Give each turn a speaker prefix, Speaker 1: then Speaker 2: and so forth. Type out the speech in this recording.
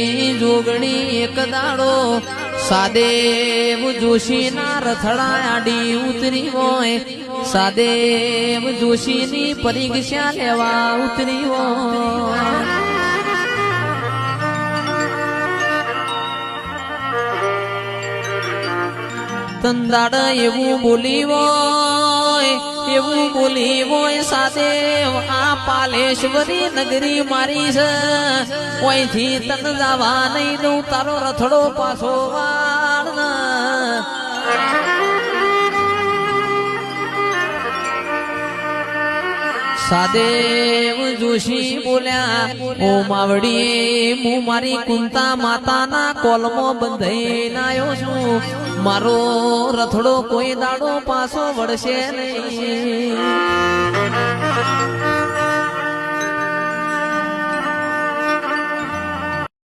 Speaker 1: જોગણી એક દાડો સાદેવ જોશી ના રથડા આડી ઉતરી હોય, સાદેવ જોશી ની પરીક્ષા લેવા ઉતરી હોય. તંદાડ એવું બોલી હોય, એવું બોલી હોય સાદેવ આ પાલેશ્વરી નગરી મારી છે, કોઈથી તન જવા નહીં દઉં, તારો રથડો પાછો વાળ. સાદેવ જોશી બોલ્યા, ઓ માવડી હું મારી કુંતા માતાના કોલમાં બંધાઈને આવ્યો છું, મારો રથડો કોઈ દાડો પાછો વળશે નહીં.